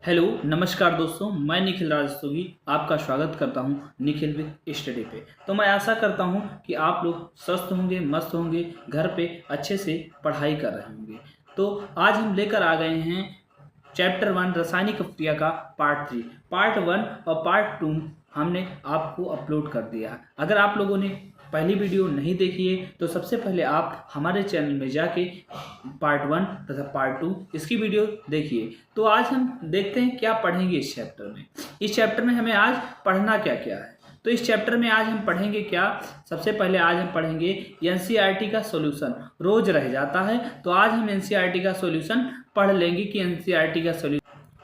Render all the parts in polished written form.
Hello नमस्कार दोस्तों, मैं निखिल राजस्तोगी आपका स्वागत करता हूं निखिल विद स्टडी पे। तो मैं आशा करता हूं कि आप लोग स्वस्थ होंगे, मस्त होंगे, घर पे अच्छे से पढ़ाई कर रहे होंगे। तो आज हम लेकर आ गए हैं चैप्टर 1 रासायनिक अभिक्रिया का पार्ट 3। पार्ट 1 और पार्ट 2 हमने आपको अपलोड कर दिया है। अगर आप लोगों ने पहली वीडियो नहीं देखी है तो सबसे पहले आप हमारे चैनल में जाके पार्ट 1 तथा पार्ट 2 इसकी वीडियो देखिए। तो आज हम देखते हैं क्या पढ़ेंगे इस चैप्टर में। इस चैप्टर में हमें आज पढ़ना क्या क्या है। तो इस चैप्टर में आज हम पढ़ेंगे क्या। सबसे पहले आज हम पढ़ेंगे एनसीईआरटी का सॉल्यूशन। रोज रह जाता है तो आज हम एनसीईआरटी का सॉल्यूशन पढ़ लेंगे कि एनसीईआरटी का सॉल्यूशन,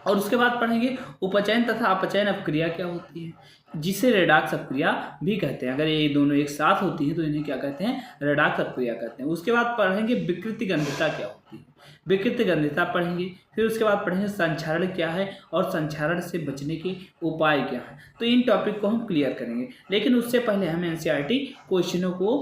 और उसके बाद पढ़ेंगे उपचयन तथा अपचयन अपक्रिया क्या होती है, जिसे रेडॉक्स अपक्रिया भी कहते हैं। अगर ये दोनों एक साथ होती हैं तो इन्हें क्या कहते हैं, रेडॉक्स अपक्रिया कहते हैं। उसके बाद पढ़ेंगे विकृति गंधिता क्या होती है, विकृति गंधिता पढ़ेंगे। फिर उसके बाद पढ़ेंगे संक्षारण क्या है और संक्षारण से बचने के उपाय क्या है। तो इन टॉपिक को हम क्लियर करेंगे, लेकिन उससे पहले हम एनसीईआरटी क्वेश्चनों को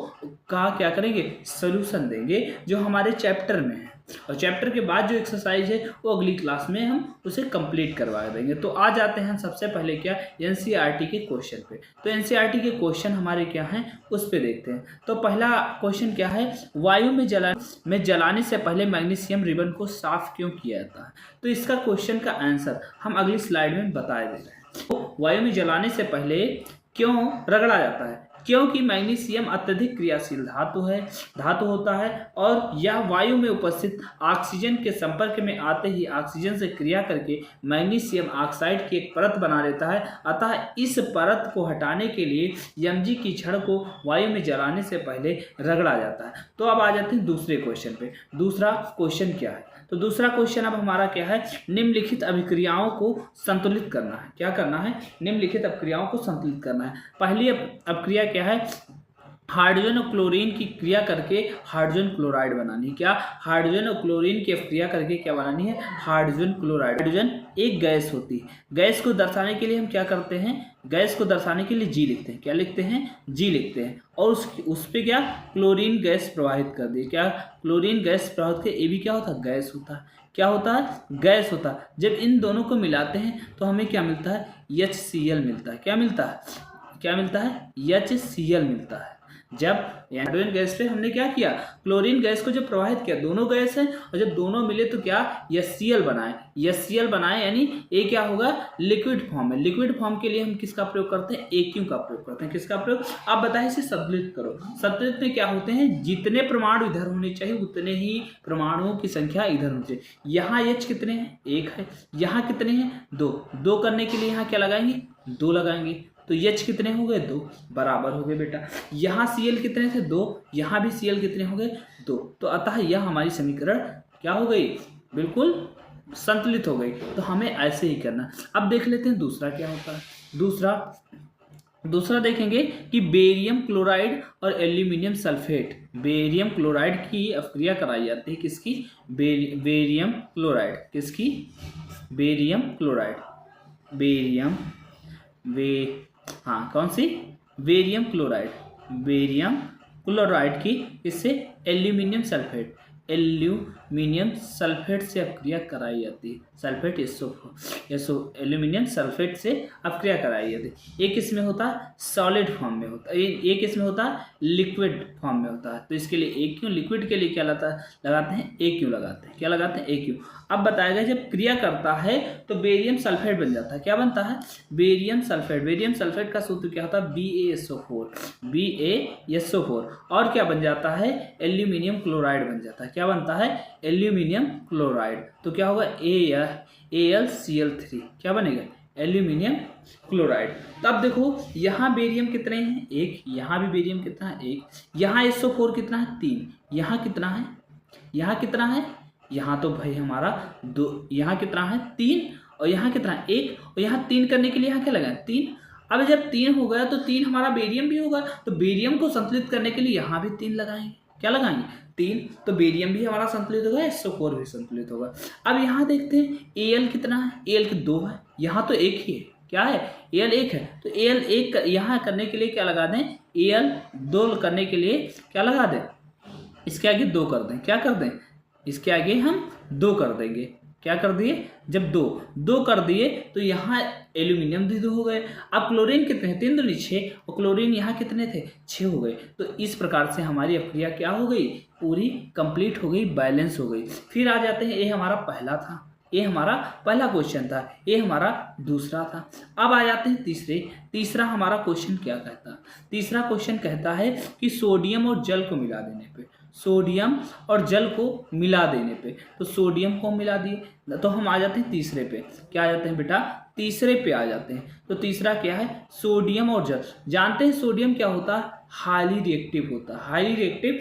क्या करेंगे, सोल्यूशन देंगे जो हमारे चैप्टर में है। और चैप्टर के बाद जो एक्सरसाइज है वो अगली क्लास में हम उसे कंप्लीट करवा देंगे। तो आ जाते हैं सबसे पहले क्या, एनसीईआरटी के क्वेश्चन पे। तो एनसीईआरटी के क्वेश्चन हमारे क्या हैं उस पे देखते हैं। तो पहला क्वेश्चन क्या है, वायु में जलाने से पहले मैग्नीशियम रिबन को साफ क्यों किया जाता है। तो इसका क्वेश्चन का आंसर हम अगली स्लाइड में बता दे रहे हैं। तो वायु में जलाने से पहले क्यों रगड़ा जाता है, क्योंकि मैग्नीशियम अत्यधिक क्रियाशील धातु होता है और यह वायु में उपस्थित ऑक्सीजन के संपर्क में आते ही ऑक्सीजन से क्रिया करके मैग्नीशियम ऑक्साइड की एक परत बना लेता है। अतः इस परत को हटाने के लिए Mg की छड़ को वायु में जलाने से पहले रगड़ा जाता है। तो अब आ जाते हैं दूसरे क्वेश्चन पे। दूसरा क्वेश्चन क्या है, तो दूसरा क्वेश्चन अब हमारा क्या है, निम्नलिखित अभिक्रियाओं को संतुलित करना है। क्या करना है, निम्नलिखित अभिक्रियाओं को संतुलित करना है। पहली अभिक्रिया क्या है, हाइड्रोजन और क्लोरीन की क्रिया करके हाइड्रोजन क्लोराइड बनानी। क्या, हाइड्रोजन और क्लोरीन की क्रिया करके क्या बनानी है, हाइड्रोजन क्लोराइड। हाइड्रोजन एक गैस होती है, गैस को दर्शाने के लिए हम क्या करते हैं, गैस को दर्शाने के लिए जी लिखते हैं। क्या लिखते हैं, जी लिखते हैं। और उस पर क्या, क्लोरीन गैस प्रवाहित कर दी। क्या, क्लोरीन गैस प्रवाहित कर, ये भी क्या होता है, गैस होता है। क्या होता है, गैस होता है। जब इन दोनों को मिलाते हैं तो हमें क्या मिलता है, HCl मिलता है। क्या मिलता है, क्या मिलता है, HCl मिलता है। जब हाइड्रोजन गैस पे हमने क्या किया, क्लोरीन गैस को जब प्रवाहित किया, दोनों गैस है और जब दोनों मिले तो क्या, HCl बनाए। HCl बनाए यानी ये क्या होगा, लिक्विड फॉर्म है। लिक्विड फॉर्म के लिए हम किसका प्रयोग करते हैं, AQ का प्रयोग करते हैं। किसका प्रयोग, आप बताएं, इसे संतुलित करो। संतुलित में क्या होते हैं, जितने परमाणु इधर होने चाहिए उतने ही परमाणुओं की संख्या इधर होनी चाहिए। यहाँ H कितने हैं, 1 है। यहाँ कितने हैं, 2 करने के लिए यहाँ क्या लगाएंगे, 2 लगाएंगे। तो H कितने हो गए, 2, बराबर हो गए बेटा। यहाँ Cl कितने थे, 2, यहाँ भी Cl कितने हो गए, 2। तो अतः यह हमारी समीकरण क्या हो गई, बिल्कुल संतुलित हो गई। तो हमें ऐसे ही करना। अब देख लेते हैं दूसरा क्या होता है। दूसरा देखेंगे कि बेरियम क्लोराइड और एल्यूमिनियम सल्फेट, बेरियम क्लोराइड की अपक्रिया कराई जाती है। किसकी, बेरियम क्लोराइड। किसकी, बेरियम क्लोराइड, कौन सी, बेरियम क्लोराइड। बेरियम क्लोराइड की इससे एल्यूमिनियम सल्फेट से अपक्रिया कराई जाती है। सल्फेट एल्यूमिनियम सल्फेट से अपक्रिया कराई जाती है। एक इसमें होता है सॉलिड फॉर्म में होता है, एक इसमें होता है लिक्विड फॉर्म में होता है। तो इसके लिए AQ, लिक्विड के लिए क्या लगाते हैं, AQ लगाते हैं। क्या लगाते हैं, AQ। अब बताएगा जब क्रिया करता है तो बेरियम सल्फेट बन जाता है। क्या बनता है, बेरियम सल्फेट। बेरियम सल्फेट का सूत्र क्या होता है, BaSO4। और क्या बन जाता है, एल्यूमिनियम क्लोराइड बन जाता है। क्या बनता है, एल्यूमिनियम क्लोराइड। तो क्या होगा, AlCl3। क्या बनेगा, एल्यूमिनियम क्लोराइड। तब देखो यहाँ बेरियम कितने हैं, 1। यहाँ भी बेरियम कितना है, 1। यहाँ SO4 कितना है, 3। यहाँ कितना है, यहाँ कितना है, यहाँ तो भाई हमारा 2। यहाँ कितना है, 3। और यहाँ कितना है, 1। और यहाँ 3 करने के लिए यहाँ क्या लगाए, 3। अब जब 3 हो गया तो 3 हमारा बेरियम भी होगा। तो बेरियम को संतुलित करने के लिए यहाँ भी 3 लगाएंगे। क्या लगाएंगे, 3। तो बेरियम भी हमारा संतुलित होगा, SO4 भी संतुलित होगा। अब यहाँ देखते हैं Al कितना है, Al 2 है। यहाँ तो 1 ही है। क्या है, Al 1 है। तो Al 1 यहाँ करने के लिए क्या लगा दें, Al 2 करने के लिए क्या लगा दें, इसके आगे 2 कर दें। क्या कर दें, इसके आगे हम 2 कर देंगे। क्या कर दिए, जब दो दो कर दिए तो यहाँ एल्यूमिनियम भी दो हो गए। अब क्लोरीन कितने हैं, 3 दूनी 6, और क्लोरीन यहाँ कितने थे, 6 हो गए। तो इस प्रकार से हमारी अपक्रिया क्या हो गई, पूरी कंप्लीट हो गई, बैलेंस हो गई। फिर आ जाते हैं, ये हमारा पहला था, ये हमारा पहला क्वेश्चन था, ये हमारा दूसरा था। अब आ जाते हैं तीसरा हमारा क्वेश्चन क्या कहता है। तीसरा क्वेश्चन कहता है कि सोडियम और जल को मिला देने पे, सोडियम और जल को मिला देने पे, तो सोडियम को मिला दिए तो हम आ जाते हैं तीसरे पे। क्या आ जाते हैं बेटा, तीसरे पे आ जाते हैं। तो तीसरा क्या है, सोडियम और जल। जानते हैं सोडियम क्या होता है, हाईली रिएक्टिव होता है, हाईली रिएक्टिव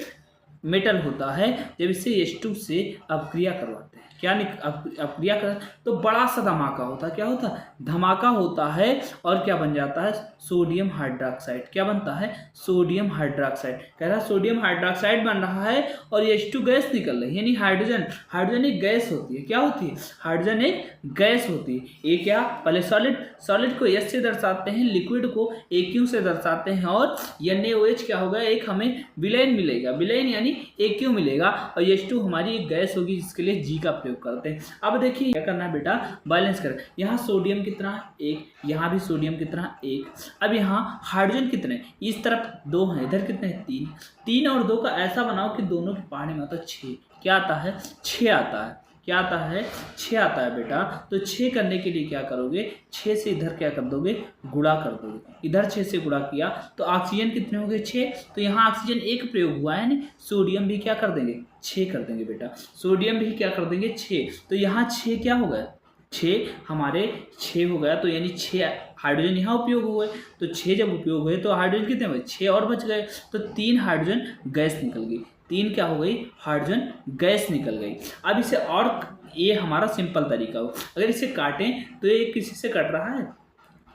मेटल होता है। जब इसे H2 से अपक्रिया करवाते हैं, क्या अपक्रिया कर तो बड़ा सा धमाका होता है, क्या होता है, धमाका होता है, और क्या बन जाता है, सोडियम हाइड्रोक्साइड। क्या बनता है, सोडियम हाइड्रोक्साइड। कह रहा है सोडियम हाइड्रोक्साइड बन रहा है और H2 गैस निकल रही है, यानी हाइड्रोजन एक गैस होती है। क्या होती है, हाइड्रोजन एक गैस होती है। ये क्या, पहले सॉलिड को H से दर्शाते हैं, लिक्विड को AQ से दर्शाते हैं, और NaOH क्या होगा, एक हमें विलेन मिलेगा, विलेन यानी AQ मिलेगा, और H2 हमारी एक गैस होगी जिसके लिए G का प्रयोग करते हैं। अब देखिए क्या करना है बेटा, बैलेंस कर। यहाँ सोडियम कितना, 1, यहाँ भी सोडियम कितना, 1। अब यहाँ हाइड्रोजन कितने, इस तरफ 2 हैं, इधर कितने हैं, 3। 3 और 2 का ऐसा बनाओ कि दोनों के पहाड़ी में आता है 6। क्या आता है, 6 आता है। क्या आता है, 6 आता है बेटा। तो 6 करने के लिए क्या करोगे, 6 से इधर क्या कर दोगे, गुणा कर दोगे। इधर 6 से गुणा किया तो ऑक्सीजन कितने हो गए, 6। तो यहाँ ऑक्सीजन एक प्रयोग हुआ है ना, सोडियम भी क्या कर देंगे, 6 कर देंगे बेटा। सोडियम भी क्या कर देंगे, 6। तो यहाँ 6 क्या हो गया, 6 हमारे 6 हो गया। तो यानी 6 हाइड्रोजन यहाँ उपयोग हुए। तो 6 जब उपयोग हुए तो हाइड्रोजन कितने हुए, 6 और बच गए। तो 3 हाइड्रोजन गैस निकल गई, 3 क्या हो गई, हाइड्रोजन गैस निकल गई। अब इसे, और ये हमारा सिंपल तरीका हो, अगर इसे काटें तो ये किसी से कट रहा है,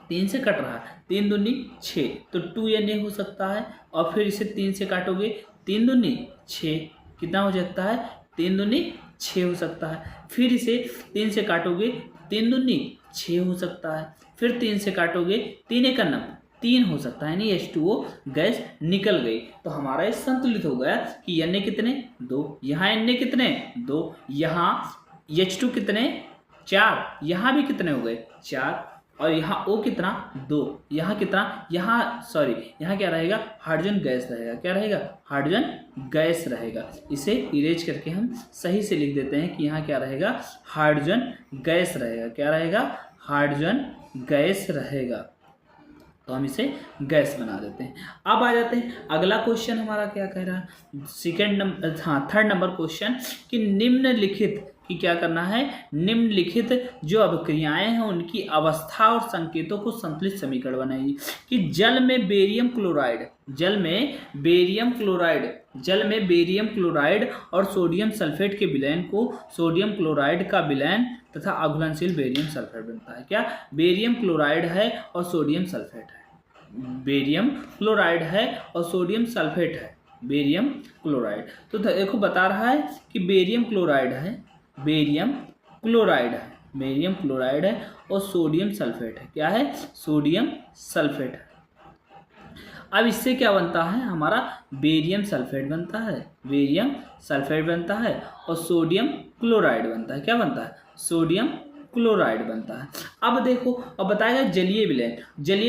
3 से कट रहा है, 3 दूनी 6, तो 2Na हो सकता है। और फिर इसे 3 से काटोगे, 3 दूनी 6, कितना हो सकता है, 3 दूनी 6 हो सकता है। फिर इसे 3 से काटोगे, 3 दूनी 6 हो सकता है। फिर 3 से काटोगे, 3 एक 3 हो सकता है, यानी H2O गैस निकल गई। तो हमारा ये संतुलित हो गया कि Na कितने, 2, यहाँ Na कितने, 2, यहाँ H2 कितने, 4, यहाँ भी कितने हो गए, 4, और यहाँ O कितना, 2, यहाँ कितना, यहाँ क्या रहेगा, हाइड्रोजन गैस रहेगा। क्या रहेगा, हाइड्रोजन गैस रहेगा। इसे इरेज करके हम सही से लिख देते हैं कि यहाँ क्या रहेगा, हाइड्रोजन गैस रहेगा। क्या रहेगा, हाइड्रोजन गैस रहेगा। तो हम इसे गैस बना देते हैं। अब आ जाते हैं, अगला क्वेश्चन हमारा क्या कह रहा है, थर्ड नंबर क्वेश्चन कि निम्नलिखित कि क्या करना है, निम्नलिखित जो अभिक्रियाएं हैं उनकी अवस्था और संकेतों को संतुलित समीकरण बनाइए। कि जल में बेरियम क्लोराइड और सोडियम सल्फेट के विलयन को सोडियम क्लोराइड का विलयन तथा अघुलनशील बेरियम सल्फेट बनता है। क्या, बेरियम क्लोराइड है और सोडियम सल्फेट है, बेरियम क्लोराइड है और सोडियम सल्फेट है, बेरियम क्लोराइड। तो देखो बता रहा है कि बेरियम क्लोराइड है और सोडियम सल्फेट है। क्या है, सोडियम सल्फेट है। अब इससे क्या बनता है, हमारा बेरियम सल्फेट बनता है, और सोडियम क्लोराइड बनता है। क्या बनता है, सोडियम क्लोराइड बनता है। अब देखो, अब बताएगा जलीय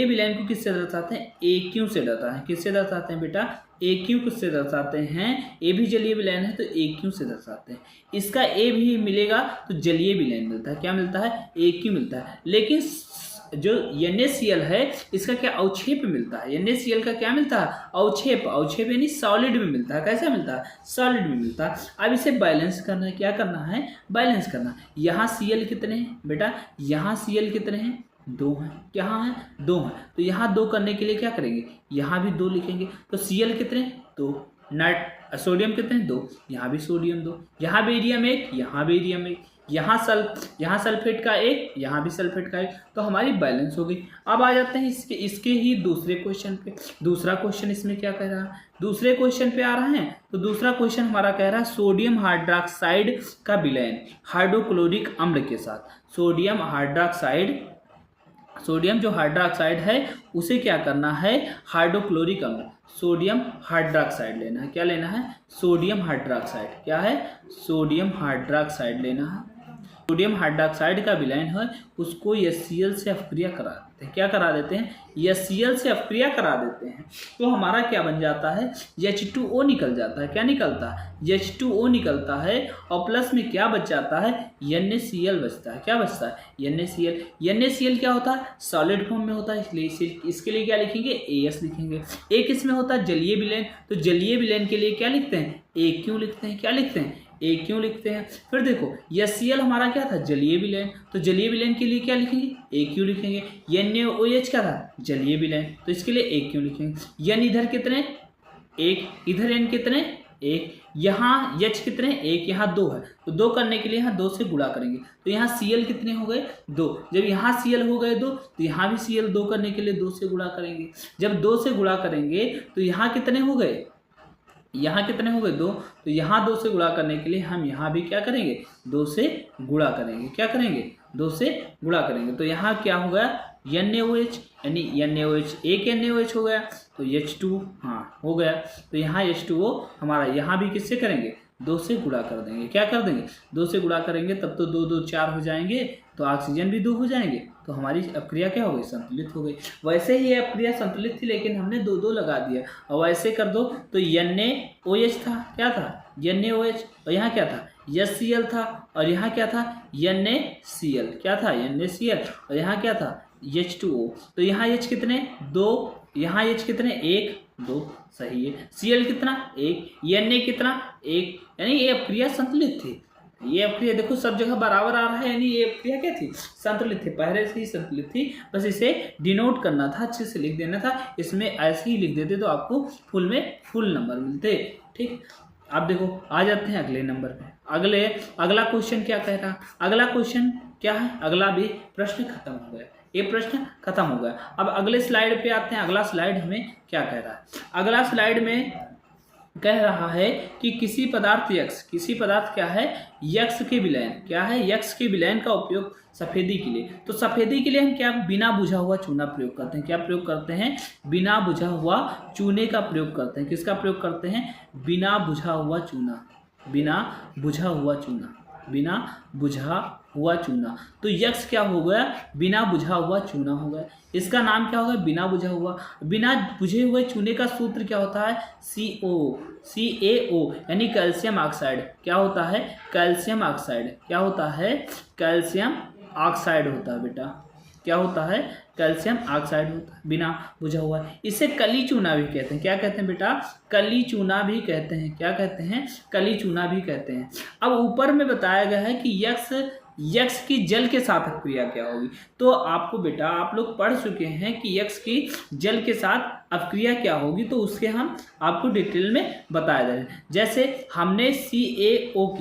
विलयन को किससे दर्शाते हैं, AQ से दर्शाते हैं। किससे दर्शाते हैं बेटा, AQ से दर्शाते हैं। ए भी जलीय विलयन है तो AQ से दर्शाते हैं। इसका A भी मिलेगा तो जलीय विलयन मिलता है। क्या मिलता है, AQ मिलता है। लेकिन जो NaCl है इसका क्या अवक्षेप मिलता है, NaCl का क्या मिलता है, अवक्षेप यानी सॉलिड में मिलता है। कैसा मिलता है, सॉलिड में मिलता है। अब इसे बैलेंस करना है। क्या करना है, बैलेंस करना। यहाँ Cl कितने हैं बेटा, यहाँ Cl कितने हैं, 2 हैं। यहाँ है 2 हैं। तो यहाँ 2 करने के लिए क्या करेंगे, यहाँ भी 2 लिखेंगे। तो Cl कितने, 2, सोडियम कितने, 2, यहाँ भी सोडियम 2, यहाँ बेरियम 1, यहाँ बेरियम 1, यहाँ सल्फेट का 1, यहाँ भी सल्फेट का 1। तो हमारी बैलेंस हो गई। अब आ जाते हैं इसके ही दूसरे क्वेश्चन पे। दूसरा क्वेश्चन इसमें क्या कह रहा है, दूसरे क्वेश्चन पे आ रहे हैं। तो दूसरा क्वेश्चन हमारा कह रहा है सोडियम हाइड्रोक्साइड का विलयन हाइड्रोक्लोरिक अम्ल के साथ। सोडियम जो हाइड्रोक्साइड है उसे क्या करना है, हाइड्रोक्लोरिक अम्ल, सोडियम हाइड्रोक्साइड लेना है। क्या लेना है, सोडियम हाइड्रोक्साइड। क्या है, सोडियम हाइड्रोक्साइड लेना है। सोडियम हाइड्रोक्साइड का विलयन है उसको HCl से अपक्रिया करा देते हैं। क्या करा देते हैं? HCl से अपक्रिया करा देते हैं। तो हमारा क्या बन जाता है? H2O निकल जाता है। क्या निकलता है? H2O निकलता है और प्लस में क्या बच जाता है? NaCl बचता है। क्या बचता है? NaCl। NaCl क्या होता है? सॉलिड फॉर्म में होता है, इसलिए इसके लिए क्या लिखेंगे? AS लिखेंगे। एक इसमें होता है जलीय विलयन, तो जलीय विलयन के लिए क्या लिखते हैं? AQ लिखते हैं। क्या लिखते हैं? AQ लिखते हैं। फिर देखो HCl हमारा क्या था? जलीय विलयन, तो जलीय विलयन के लिए क्या लिखेंगे? AQ लिखेंगे। NaOH क्या था? जलीय विलयन, तो इसके लिए AQ लिखेंगे। N इधर कितने? 1, इधर N कितने? 1, यहाँ H कितने? 1, यहाँ 2 है, तो 2 करने के लिए यहाँ 2 से गुणा करेंगे, तो यहाँ Cl कितने हो गए? 2। जब यहाँ Cl हो गए 2, तो यहाँ भी Cl 2 करने के लिए 2 से गुणा करेंगे। जब 2 से गुणा करेंगे तो यहाँ कितने हो गए? यहाँ कितने हो गए? 2। तो यहाँ 2 से गुणा करने के लिए हम यहाँ भी क्या करेंगे? 2 से गुणा करेंगे। क्या करेंगे? 2 से गुणा करेंगे। तो यहाँ क्या हो गया? NaOH, यानी NaOH, एक NaOH हो गया, तो H2 हाँ हो गया। तो यहाँ H2O हमारा यहाँ भी किससे करेंगे? 2 से गुणा कर देंगे। क्या कर देंगे? 2 से गुणा करेंगे, तब तो 2 2 4 हो जाएंगे, तो ऑक्सीजन भी 2 हो जाएंगे, तो हमारी अपक्रिया क्या हो गई? संतुलित हो गई। वैसे ही ये अपक्रिया संतुलित थी, लेकिन हमने 2 2 लगा दिया। और वैसे कर दो तो NaOH था, क्या था? NaOH, और यहाँ क्या था? HCl था, और यहाँ क्या था? NaCl। क्या था? NaCl, और यहाँ क्या था? H2O। तो यहाँ H कितने? 2, यहाँ H कितने? 1 2, सही है। Cl कितना? 1, Na कितना? 1, यानी ये अपक्रिया संतुलित थी। ये अपक्रिया देखो सब जगह बराबर आ रहा है, यानी ये अपक्रिया क्या थी? संतुलित थी, पहले से ही संतुलित थी। बस इसे डिनोट करना था, अच्छे से लिख देना था। इसमें ऐसे ही लिख देते तो आपको फुल में फुल नंबर मिलते। ठीक, अब देखो आ जाते हैं अगले नंबर पे। अगला क्वेश्चन क्या कह रहा? अगला क्वेश्चन क्या है? अगला भी प्रश्न खत्म हो गया, ये प्रश्न खत्म हो गया। अब अगले स्लाइड पे आते हैं। अगला स्लाइड हमें क्या कह रहा है? अगला स्लाइड में कह रहा है कि किसी पदार्थ क्या है? यक्स के विलयन। क्या है? यक्स के विलयन का उपयोग सफेदी के लिए। तो सफेदी के लिए हम क्या? बिना बुझा हुआ चूना प्रयोग करते हैं। क्या प्रयोग करते हैं? बिना बुझा हुआ चूने का प्रयोग करते हैं। किसका प्रयोग करते हैं? बिना बुझा हुआ चूना। बिना बुझा हुआ चूना। बिना बुझा हुआ चूना। तो यक्स क्या हो गया? बिना बुझा हुआ चूना हो गया। इसका नाम क्या होगा? बिना बुझा हुआ। बिना बुझे हुए चूने का सूत्र क्या होता है? CaO, यानी कैल्शियम ऑक्साइड। क्या होता है? Calcium oxide. क्या होता है? कैल्शियम ऑक्साइड होता है बेटा। क्या होता है? कैल्शियम ऑक्साइड होता है, बिना बुझा हुआ। इसे कली चूना भी कहते हैं। क्या कहते हैं बेटा? कली चूना भी कहते हैं। क्या कहते हैं? कली चूना भी कहते हैं। अब ऊपर में बताया गया है कि यक्स की जल के साथ अपक्रिया क्या होगी। तो आपको बेटा आप लोग पढ़ चुके हैं कि यक्स की जल के साथ अपक्रिया क्या होगी, तो उसके हम आपको डिटेल में बताया जा रहे हैं। जैसे हमने CaO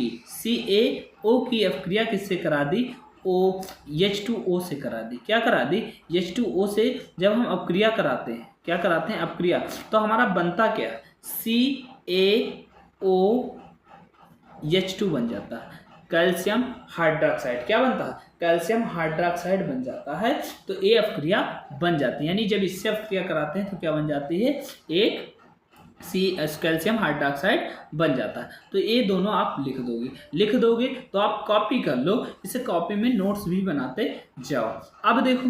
की अपक्रिया किससे करा दी? H2O से करा दी। क्या करा दी? H2O से जब हम अपक्रिया कराते हैं, क्या कराते हैं? अपक्रिया, तो हमारा बनता क्या? CaOH2 बन जाता है, कैल्शियम हाइड्रोक्साइड। क्या बनता है? कैल्शियम हाइड्रोक्साइड बन जाता है। तो ये अपक्रिया बन जाती है, यानी जब इससे अपक्रिया कराते हैं तो क्या बन जाती है? एक कैल्शियम हाइड्रोक्साइड बन जाता है। तो ये दोनों आप लिख दोगे तो आप कॉपी कर लो, इसे कॉपी में नोट्स भी बनाते जाओ। अब देखो,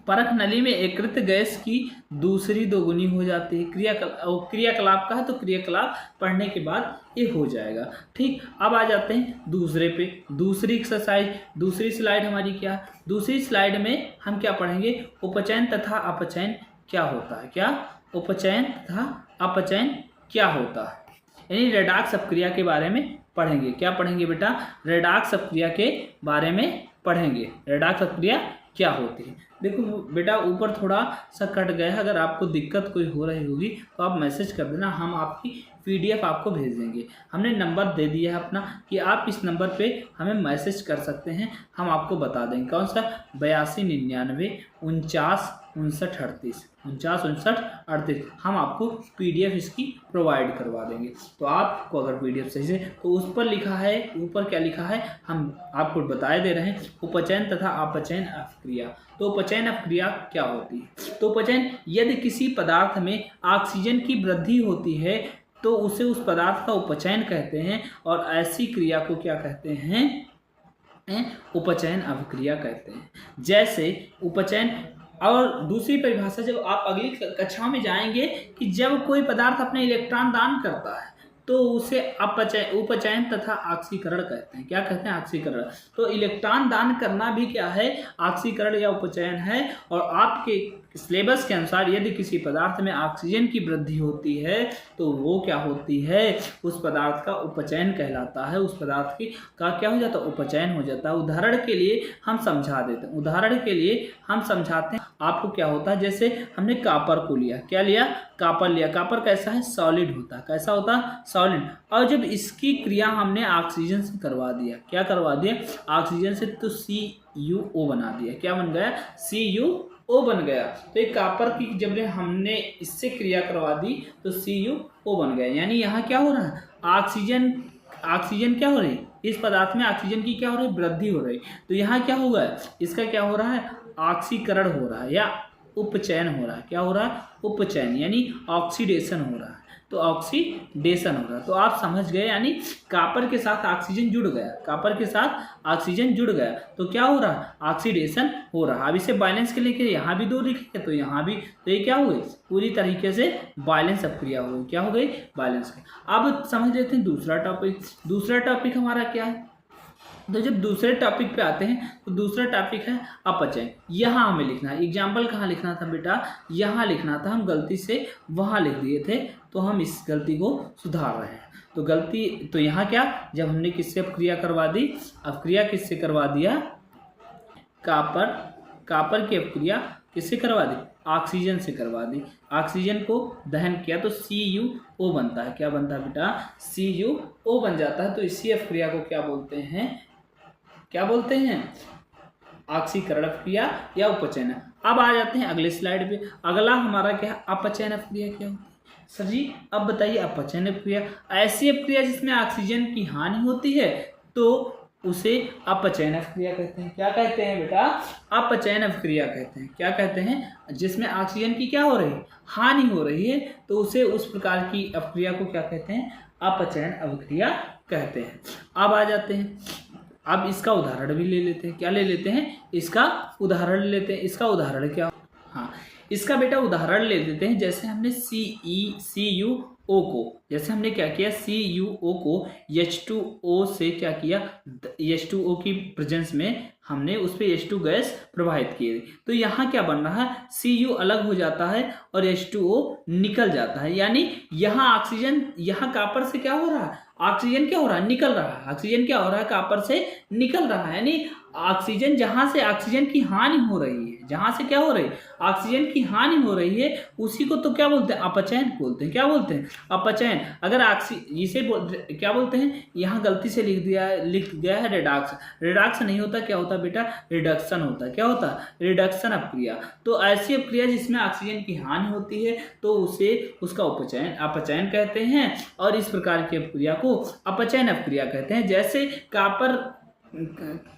परख नली में एकत्रित गैस की दूसरी दोगुनी हो जाती है। क्रियाकलाप का है, तो क्रियाकलाप पढ़ने के बाद ये हो जाएगा। ठीक, अब आ जाते हैं दूसरे पे। दूसरी एक्सरसाइज, दूसरी स्लाइड हमारी क्या? दूसरी स्लाइड में हम क्या पढ़ेंगे? उपचयन तथा अपचयन क्या होता है। क्या? उपचयन तथा अपचयन क्या होता है, यानी रेडॉक्स अपक्रिया के बारे में पढ़ेंगे। क्या पढ़ेंगे बेटा? रेडॉक्स अपक्रिया के बारे में पढ़ेंगे। रेडॉक्स अपक्रिया क्या होती है। देखो बेटा ऊपर थोड़ा सा कट गया है, अगर आपको दिक्कत कोई हो रही होगी तो आप मैसेज कर देना, हम आपकी PDF आपको भेज देंगे। हमने नंबर दे दिया है अपना कि आप इस नंबर पे हमें मैसेज कर सकते हैं, हम आपको बता देंगे। कौन सा? 8299 49 59 38 49 59 38। हम आपको PDF इसकी प्रोवाइड करवा देंगे। तो आपको अगर PDF सही से, तो उस पर लिखा है, ऊपर क्या लिखा है हम आपको बताए दे रहे हैं, उपचयन तथा अपचयन अपक्रिया। तो उपचयन अपक्रिया क्या होती है? तो उपचयन, यदि किसी पदार्थ में ऑक्सीजन की वृद्धि होती है तो उसे उस पदार्थ का उपचयन कहते हैं, और ऐसी क्रिया को क्या कहते हैं? उपचयन अभिक्रिया कहते हैं। जैसे उपचयन, और दूसरी परिभाषा जब आप अगली कक्षा में जाएंगे कि जब कोई पदार्थ अपने इलेक्ट्रॉन दान करता है तो उसे उपचयन तथा ऑक्सीकरण कहते हैं। क्या कहते हैं? ऑक्सीकरण। तो इलेक्ट्रॉन दान करना भी क्या है? ऑक्सीकरण या उपचयन है। और आपके सिलेबस के अनुसार यदि किसी पदार्थ में ऑक्सीजन की वृद्धि होती है तो वो क्या होती है? उस पदार्थ का उपचयन कहलाता है। उस पदार्थ की का क्या हो जाता है? उपचयन हो जाता है। उदाहरण के लिए हम समझा देते हैं, उदाहरण के लिए हम समझाते हैं आपको क्या होता है। जैसे हमने कॉपर को लिया, क्या लिया? कॉपर लिया। कॉपर कैसा है? सॉलिड होता है। कैसा होता है? सॉलिड। और जब इसकी क्रिया हमने ऑक्सीजन से करवा दिया, क्या करवा दिया? ऑक्सीजन से, तो CuO बना दिया। क्या बन गया? CuO बन गया। तो एक कॉपर की जब हमने इससे क्रिया करवा दी तो CuO बन गया। यानी यहाँ क्या हो रहा है? ऑक्सीजन क्या हो रही है? इस पदार्थ में ऑक्सीजन की क्या हो रही है? वृद्धि हो रही। तो यहाँ क्या होगा? इसका क्या हो रहा है? ऑक्सीकरण हो रहा है या उपचयन हो रहा है। क्या हो रहा है? उपचयन, यानी ऑक्सीडेशन हो रहा है। तो ऑक्सीडेशन हो रहा है। तो आप समझ गए, यानी कॉपर के साथ ऑक्सीजन जुड़ गया, कॉपर के साथ ऑक्सीजन जुड़ गया तो क्या हो रहा है? ऑक्सीडेशन हो रहा है। अब इसे बैलेंस के लिए यहाँ भी 2 लिखेंगे तो यहाँ भी, तो ये क्या हो गई? पूरी तरीके से बैलेंस अभिक्रिया हो गई। क्या हो गई? बैलेंस। अब समझ लेते हैं दूसरा टॉपिक। दूसरा टॉपिक हमारा क्या है? तो जब दूसरे टॉपिक पे आते हैं तो दूसरा टॉपिक है अपचयन। यहाँ हमें लिखना है। एग्जाम्पल कहाँ लिखना था बेटा? यहाँ लिखना था। हम गलती से वहाँ लिख दिए थे तो हम इस गलती को सुधार रहे हैं। तो गलती, तो यहाँ क्या, जब हमने किससे अपक्रिया करवा दी? अपक्रिया किससे करवा दिया? कॉपर की अपक्रिया किससे करवा दी? ऑक्सीजन से करवा दी। ऑक्सीजन को दहन किया तो CuO बनता है। क्या बनता है बेटा? CuO बन जाता है। तो इसी अपक्रिया को क्या बोलते हैं? क्या बोलते हैं? ऑक्सीकरण अपक्रिया या उपचयन। अब आ जाते हैं अगले स्लाइड पे। अगला हमारा क्या है? अपचयन अपक्रिया क्या होती है? सर जी अब बताइए। अपचयन अपक्रिया ऐसी अपक्रिया जिसमें ऑक्सीजन की हानि होती है तो उसे अपचयन अपक्रिया कहते हैं। क्या कहते हैं बेटा? अपचयन अपक्रिया कहते हैं। क्या कहते हैं? जिसमें ऑक्सीजन की क्या हो रही है? हानि हो रही है तो उसे उस प्रकार की अपक्रिया को क्या कहते हैं? अपचयन अपक्रिया कहते हैं। अब आ जाते हैं, अब इसका उदाहरण भी ले लेते हैं। क्या ले लेते हैं? इसका उदाहरण ले लेते हैं। इसका उदाहरण क्या? हाँ, इसका बेटा उदाहरण ले लेते हैं। जैसे हमने CuO को, जैसे हमने क्या किया? CuO को H2O से क्या किया? H2O की प्रेजेंस में हमने उस पर H2 गैस प्रवाहित की। तो यहाँ क्या बन रहा है? Cu अलग हो जाता है और H2O निकल जाता है। यानी यहाँ ऑक्सीजन, यहाँ कॉपर से क्या हो रहा है? ऑक्सीजन क्या हो रहा है? निकल रहा है। ऑक्सीजन क्या हो रहा है? कॉपर से निकल रहा है। यानी ऑक्सीजन, जहां से ऑक्सीजन की हानि हो रही है, जहां से क्या हो रही है? ऑक्सीजन की हानि हो रही है, उसी को तो क्या बोलते हैं? अपचयन बोलते हैं। क्या बोलते हैं? अपचयन। अगर इसे क्या बोलते हैं? यहाँ गलती से लिख गया है रेडॉक्स। रेडॉक्स नहीं होता, क्या होता बेटा? रिडक्शन होता है। क्या होता है? रिडक्शन अपक्रिया। तो ऐसी अपक्रिया जिसमें ऑक्सीजन की हानि होती है तो उसे उसका अपचयन कहते हैं। और इस प्रकार की अपक्रिया को अपचयन अपक्रिया कहते हैं। जैसे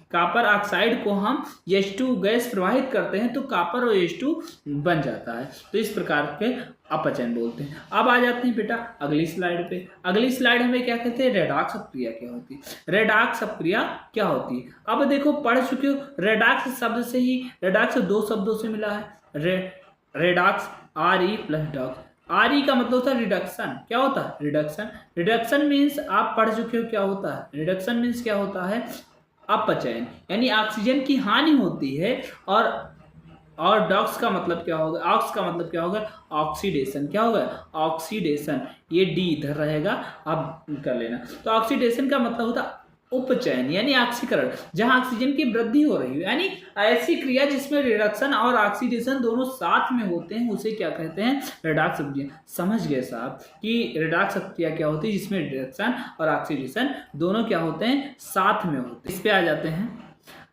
कॉपर ऑक्साइड को हम H2 गैस प्रवाहित करते हैं तो कॉपर और H2 बन जाता है। तो इस प्रकार के अपचयन बोलते हैं। अब आ जाते हैं बेटा अगली स्लाइड पे। अगली स्लाइड हमें क्या कहते हैं? रेडॉक्स अपक्रिया क्या होती है? रेडॉक्स अपक्रिया क्या होती है? अब देखो, पढ़ चुके हो। रेडॉक्स शब्द से ही, रेडॉक्स 2 शब्दों से मिला है। Redox RE plus dox. RE का मतलब होता है रिडक्शन। क्या होता है? रिडक्शन। रिडक्शन मीन्स आप पढ़ चुके हो क्या होता है? रिडक्शन मीन्स क्या होता है? अपचयन, यानी ऑक्सीजन की हानि होती है। और डॉक्स का मतलब क्या होगा? ऑक्स का मतलब क्या होगा? ऑक्सीडेशन। क्या होगा? ऑक्सीडेशन। ये D इधर रहेगा, आप कर लेना। तो ऑक्सीडेशन का मतलब होता है उपचयन, यानी ऑक्सीकरण, जहां ऑक्सीजन की वृद्धि हो रही है। यानी ऐसी क्रिया जिसमें रिडक्शन और ऑक्सीडेशन दोनों साथ में होते हैं उसे क्या कहते हैं? रेडॉक्स अपक्रिया। समझ गए साहब कि रेडॉक्स अपक्रिया क्या होती है? जिसमें रिडक्शन और ऑक्सीडेशन दोनों क्या होते हैं? साथ में होते हैं। इस पे आ जाते हैं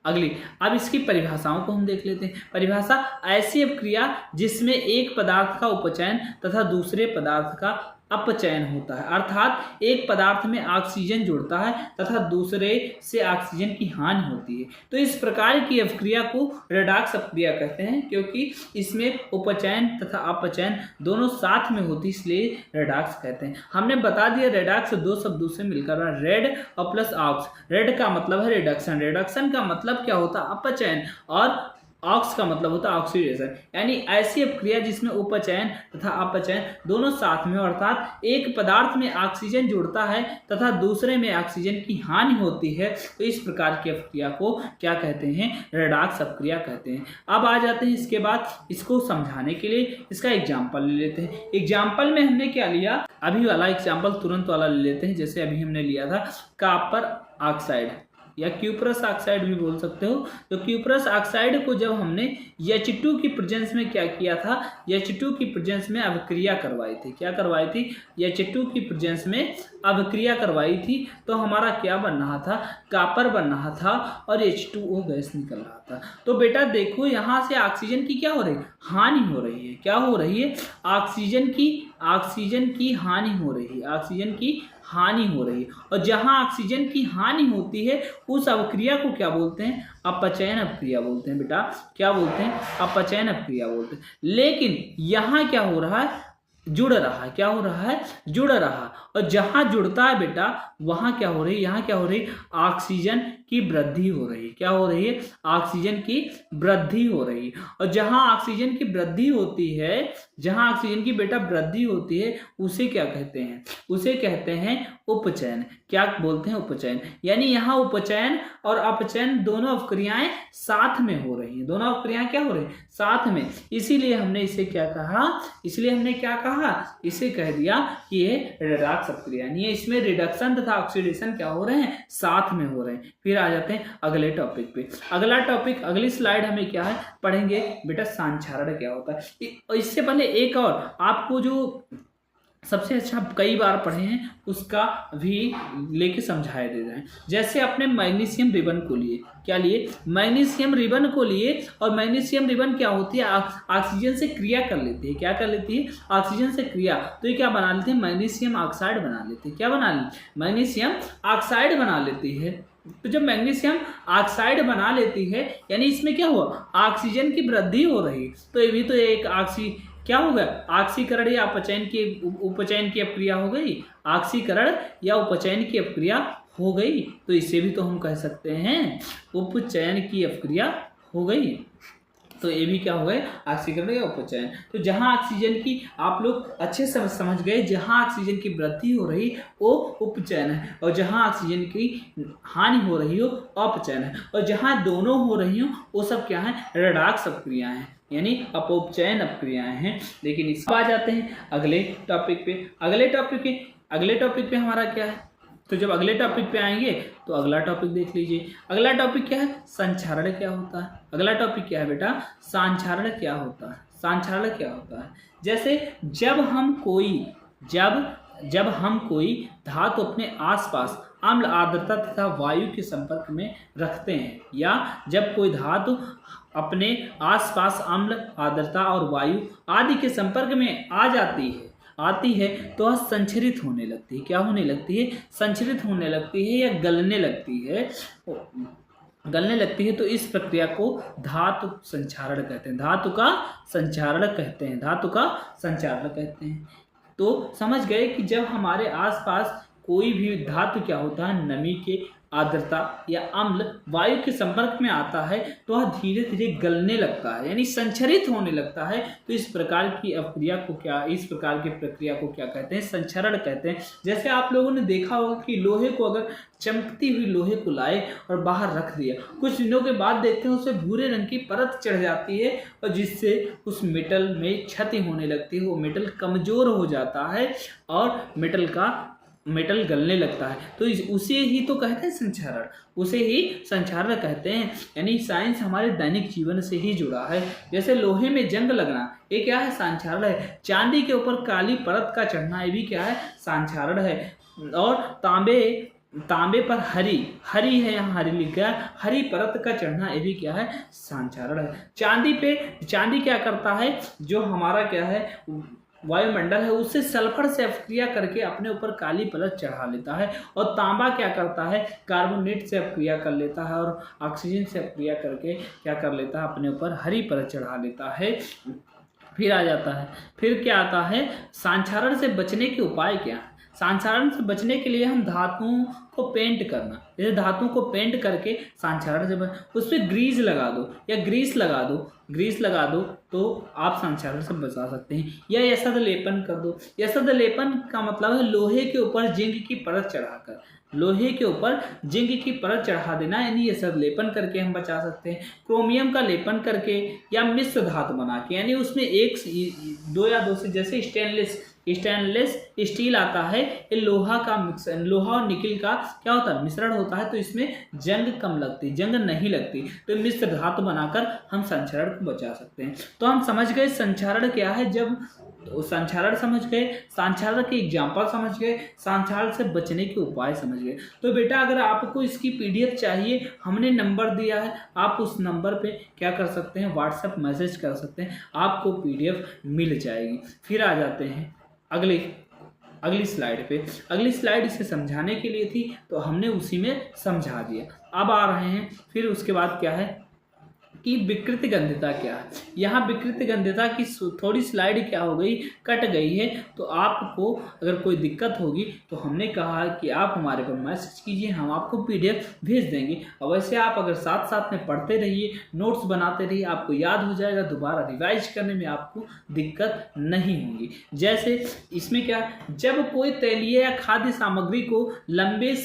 अगली। अब इसकी परिभाषाओं को हम देख लेते हैं। परिभाषा: ऐसी अपक्रिया जिसमें एक पदार्थ का उपचयन तथा दूसरे पदार्थ का अपचयन होता है, अर्थात एक पदार्थ में ऑक्सीजन जुड़ता है तथा दूसरे से ऑक्सीजन की हानि होती है। तो इस प्रकार की अपक्रिया को रेडॉक्स अपक्रिया कहते हैं, क्योंकि इसमें उपचयन तथा अपचयन दोनों साथ में होती, इसलिए रेडॉक्स कहते हैं। हमने बता दिया रेडॉक्स दो शब्दों से मिलकर, रेड और प्लस ऑक्स। रेड का मतलब है रिडक्शन, रिडक्शन का मतलब क्या होता है? अपचयन, और ऑक्स का मतलब होता है ऑक्सीडेशन, यानी ऐसी अपक्रिया जिसमें उपचयन तथा अपचयन दोनों साथ में, अर्थात एक पदार्थ में ऑक्सीजन जुड़ता है तथा दूसरे में ऑक्सीजन की हानि होती है। तो इस प्रकार की अपक्रिया को क्या कहते हैं? रेडॉक्स अपक्रिया कहते हैं। अब आ जाते हैं इसके बाद, इसको समझाने के लिए इसका एग्जाम्पल ले लेते हैं। एग्जाम्पल में हमने क्या लिया? अभी वाला एग्जाम्पल तुरंत वाला ले लेते हैं। जैसे अभी हमने लिया था कॉपर ऑक्साइड या क्यूप्रस ऑक्साइड भी बोल सकते हो। तो क्यूप्रस ऑक्साइड को जब हमने H2 की प्रेजेंस में क्या किया था? H2 की प्रेजेंस में अभिक्रिया करवाई थी। क्या करवाई थी? H2 की प्रेजेंस में अभिक्रिया करवाई थी। तो हमारा क्या बन रहा था? कॉपर बन रहा था और H2O गैस निकल रहा था। तो बेटा देखो, यहाँ से ऑक्सीजन की क्या हो रही है? हानि हो रही है। क्या हो रही है? ऑक्सीजन की हानि हो रही है। ऑक्सीजन की हानि हो रही है, और जहां ऑक्सीजन की हानि होती है उस अवक्रिया को क्या बोलते हैं? अपचयन अपक्रिया बोलते हैं बेटा। क्या बोलते हैं? अपचयन अपक्रिया बोलते हैं। लेकिन यहाँ क्या हो रहा है? जुड़ रहा है। क्या हो रहा है? जुड़ रहा। और जहां जुड़ता है बेटा वहां क्या हो रही है? यहाँ क्या हो रही है? ऑक्सीजन की वृद्धि हो रही है। क्या हो रही है? ऑक्सीजन की वृद्धि हो रही है। और जहां ऑक्सीजन की वृद्धि होती है, जहां ऑक्सीजन की बेटा वृद्धि होती है, उसे क्या कहते हैं? उसे कहते हैं उपचयन। क्या बोलते हैं? उपचयन। यानी यहाँ उपचयन और अपचयन दोनों अपक्रियाएं साथ में हो रही हैं। दोनों अपक्रियाएं क्या हो रही हैं? साथ में। इसीलिए हमने इसे क्या कहा? इसे कह दिया कि ये रेडॉक्स अपक्रिया, यानी इसमें रिडक्शन तथा ऑक्सीडेशन क्या हो रहे हैं? साथ में हो रहे हैं। फिर आ जाते हैं अगले टॉपिक पे। अगला टॉपिक, अगली स्लाइड हमें क्या है पढ़ेंगे बेटा? सांक्षारण क्या होता है। इससे पहले एक और आपको जो सबसे अच्छा कई बार पढ़े हैं उसका भी लेके समझाया दे जाए। जैसे अपने मैग्नीशियम रिबन को लिए, क्या लिए? मैग्नीशियम रिबन को लिए, और मैग्नीशियम रिबन क्या होती है? ऑक्सीजन से क्रिया कर लेती है। क्या कर लेती है? ऑक्सीजन से क्रिया। तो ये क्या बना लेते हैं? मैग्नीशियम ऑक्साइड बना लेते हैं। क्या बना ली? मैग्नीशियम ऑक्साइड बना लेती है। तो जब मैग्नीशियम ऑक्साइड बना लेती है, यानी इसमें क्या हुआ? ऑक्सीजन की वृद्धि हो रही। तो ये भी तो एक क्या हो गया? ऑक्सीकरण या उपचयन की अपक्रिया हो गई। ऑक्सीकरण या उपचयन की अपक्रिया हो गई। तो इसे भी तो हम कह सकते हैं उपचयन की अपक्रिया हो गई। तो ये भी क्या हो गए? ऑक्सीकरण या उपचयन। तो जहां ऑक्सीजन की, आप लोग अच्छे से समझ गए, जहां ऑक्सीजन की वृद्धि हो रही वो उपचयन है, और जहां ऑक्सीजन की हानि हो रही हो अपचयन है, और जहां दोनों हो रही हो वो सब क्या है? रेडॉक्स अपक्रियाएं हैं, यानी अपचयन अपक्रियाएं हैं। लेकिन इस आ जाते हैं अगले टॉपिक पे। अगले टॉपिक पे हमारा क्या है? तो जब अगले टॉपिक पे आएंगे तो अगला टॉपिक देख लीजिए। अगला टॉपिक क्या है? संक्षारण क्या होता है। अगला टॉपिक क्या है बेटा? संक्षारण क्या होता है। संक्षारण क्या होता है? जैसे जब हम कोई धातु अपने आसपास अम्ल, आर्द्रता तथा वायु के संपर्क में रखते हैं, या जब कोई धातु अपने आसपास अम्ल, आर्द्रता और वायु आदि के संपर्क में आती है तो वह संचरित होने लगती है। क्या होने लगती है? संचरित होने लगती है या गलने लगती है। तो इस प्रक्रिया को धातु संचारण कहते हैं। धातु का संचारण कहते हैं। तो समझ गए कि जब हमारे आसपास कोई भी धातु क्या होता है? नमी के, आर्द्रता या अम्ल वायु के संपर्क में आता है तो वह धीरे धीरे गलने लगता है, यानी संचरित होने लगता है। तो इस प्रकार की प्रक्रिया को क्या कहते हैं? संचरण कहते हैं। जैसे आप लोगों ने देखा होगा कि लोहे को, अगर चमकती हुई लोहे को लाए और बाहर रख दिया, कुछ दिनों के बाद देखते हैं उसे भूरे रंग की परत चढ़ जाती है, और जिससे उस मेटल में क्षति होने लगती है। वो मेटल कमजोर हो जाता है और मेटल गलने लगता है। तो उसे ही तो कहते हैं संक्षारण, उसे ही संक्षारण कहते हैं। यानी साइंस हमारे दैनिक जीवन से ही जुड़ा है। जैसे लोहे में जंग लगना, ये क्या है? संक्षारण है। चांदी के ऊपर काली परत का चढ़ना, ये भी क्या है? संक्षारण है। और तांबे पर हरी है, यहाँ हरी लिखा है, हरी परत का चढ़ना, ये भी क्या है? संक्षारण है। चांदी क्या करता है? जो हमारा क्या है? वायुमंडल है उससे सल्फर से अपक्रिया करके अपने ऊपर काली परत चढ़ा लेता है, और तांबा क्या करता है, कार्बोनेट से अपक्रिया कर लेता है और ऑक्सीजन से अपक्रिया करके क्या कर लेता है, अपने ऊपर हरी परत चढ़ा लेता है। फिर आ जाता है, फिर क्या आता है, सांक्षारण से बचने के उपाय क्या है। सांक्षारण से बचने के लिए हम धातुओं को पेंट करना, जैसे धातुओं को पेंट करके सांक्षारण से उस पर ग्रीस लगा दो या ग्रीस लगा दो तो आप सांक्षारण से बचा सकते हैं। या यसद लेपन कर दो। यसद लेपन का मतलब है लोहे के ऊपर जिंक की परत चढ़ाकर, लोहे के ऊपर जिंक की परत चढ़ा देना, यानी यसद लेपन करके हम बचा सकते हैं। क्रोमियम का लेपन करके या मिश्र धातु बना के, यानी उसमें दो या दो से, जैसे स्टेनलेस स्टील आता है, ये लोहा का मिक्सर, लोहा और निकिल का क्या होता है, मिश्रण होता है, तो इसमें जंग कम लगती, जंग नहीं लगती, तो मिश्र धातु बनाकर हम संक्षारण को बचा सकते हैं। तो हम समझ गए संक्षारण क्या है, जब तो संक्षारण समझ गए, सांक्षारण के एग्जाम्पल समझ गए, सांक्षारण से बचने के उपाय समझ गए। तो बेटा अगर आपको इसकी पीडीएफ चाहिए, हमने नंबर दिया है, आप उस नंबर पे क्या कर सकते हैं, व्हाट्सएप मैसेज कर सकते हैं, आपको पीडीएफ मिल जाएगी। फिर आ जाते हैं अगली स्लाइड पे। अगली स्लाइड इसे समझाने के लिए थी तो हमने उसी में समझा दिया। अब आ रहे हैं फिर उसके बाद क्या है कि विकृति गंध्यता क्या है। यहाँ विकृति गंध्यता की थोड़ी स्लाइड क्या हो गई, कट गई है, तो आपको अगर कोई दिक्कत होगी तो हमने कहा कि आप हमारे पर मैसेज कीजिए, हम आपको पीडीएफ भेज देंगे। और वैसे आप अगर साथ साथ में पढ़ते रहिए, नोट्स बनाते रहिए, आपको याद हो जाएगा, दोबारा रिवाइज करने में आपको दिक्कत नहीं होगी। जैसे इसमें क्या, जब कोई तैलीय या खाद्य सामग्री को लंबे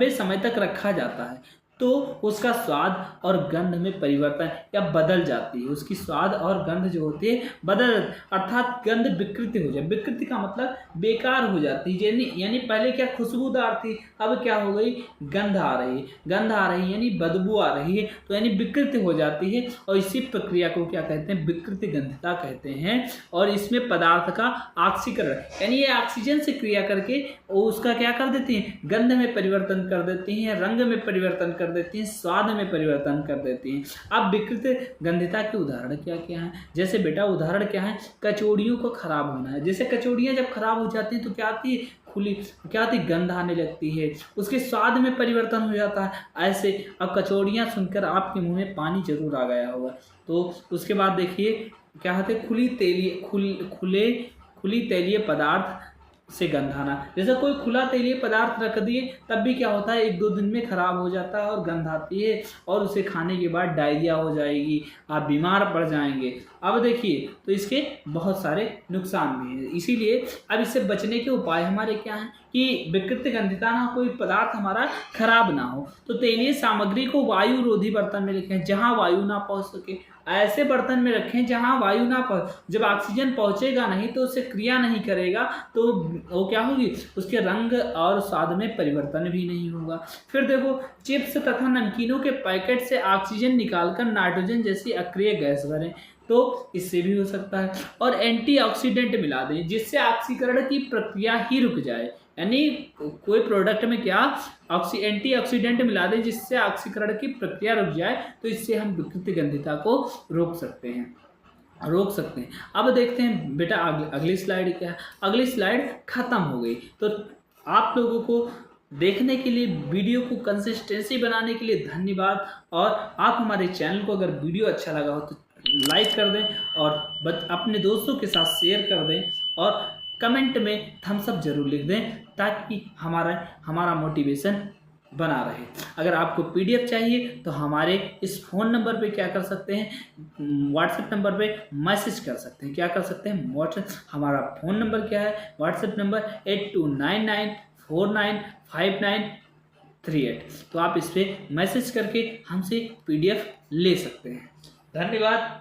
समय तक रखा जाता है तो उसका स्वाद और गंध में परिवर्तन या बदल जाती है, उसकी स्वाद और गंध जो होती है बदल, अर्थात गंध विकृति हो जाए। विकृति का मतलब बेकार हो जाती है, यानी पहले क्या खुशबूदार थी, अब क्या हो गई, गंध आ रही यानी बदबू आ रही है, तो यानी विकृति हो जाती है। और इसी प्रक्रिया को क्या कहते हैं, विकृति गंध्यता कहते हैं। और इसमें पदार्थ का ऑक्सीकरण, यानी ये ऑक्सीजन से क्रिया करके उसका क्या कर देती है, गंध में परिवर्तन कर देती हैं, रंग में परिवर्तन कर देती हैं, स्वाद में परिवर्तन कर देती हैं। अब विकृति गंध्यता के उदाहरण क्या क्या हैं, जैसे बेटा उदाहरण क्या है, कचौड़ियों को खराब होना है। जैसे कचौड़ियाँ जब खराब हो जाती हैं तो क्या आती है, क्या आती, गंध आने लगती है, उसके स्वाद में परिवर्तन हो जाता है। ऐसे अब कचौड़ियाँ सुनकर आपके मुंह में पानी जरूर आ गया होगा। तो उसके बाद देखिए क्या होते, खुली तैलीय पदार्थ से गंध आना। जैसे कोई खुला तेलीय पदार्थ रख दिए तब भी क्या होता है, 1-2 दिन में खराब हो जाता है और गंध आती है, और उसे खाने के बाद डायरिया हो जाएगी, आप बीमार पड़ जाएंगे। अब देखिए तो इसके बहुत सारे नुकसान भी हैं, इसीलिए अब इससे बचने के उपाय हमारे क्या हैं कि विकृति गंध्यता ना, कोई पदार्थ हमारा खराब ना हो, तो तेलीय सामग्री को वायु रोधी बर्तन में रखें जहाँ वायु ना पहुँच सके। ऐसे बर्तन में रखें जहाँ वायु ना पहुँच, जब ऑक्सीजन पहुँचेगा नहीं तो उससे क्रिया नहीं करेगा तो वो क्या होगी, उसके रंग और स्वाद में परिवर्तन भी नहीं होगा। फिर देखो, चिप्स तथा नमकीनों के पैकेट से ऑक्सीजन निकालकर नाइट्रोजन जैसी अक्रिय गैस भरें, तो इससे भी हो सकता है। और एंटीऑक्सीडेंट मिला दें जिससे ऑक्सीकरण की प्रक्रिया ही रुक जाए, यानी कोई प्रोडक्ट में क्या एंटीऑक्सीडेंट मिला दें जिससे ऑक्सीकरण की प्रक्रिया रुक जाए, तो इससे हम विकृति गंध्यता को रोक सकते हैं। अब देखते हैं बेटा अगली स्लाइड क्या है। अगली स्लाइड खत्म हो गई। तो आप लोगों को देखने के लिए, वीडियो को कंसिस्टेंसी बनाने के लिए धन्यवाद। और आप हमारे चैनल को अगर वीडियो अच्छा लगा हो तो लाइक कर दें और अपने दोस्तों के साथ शेयर कर दें और कमेंट में थम्स अप जरूर लिख दें ताकि हमारा मोटिवेशन बना रहे। अगर आपको पीडीएफ चाहिए तो हमारे इस फ़ोन नंबर पे क्या कर सकते हैं, व्हाट्सएप नंबर पे मैसेज कर सकते हैं। क्या कर सकते हैं, व्हाट्सएप, हमारा फ़ोन नंबर क्या है, व्हाट्सएप नंबर 8299495938। तो आप इस पर मैसेज करके हमसे पीडीएफ ले सकते हैं। धन्यवाद।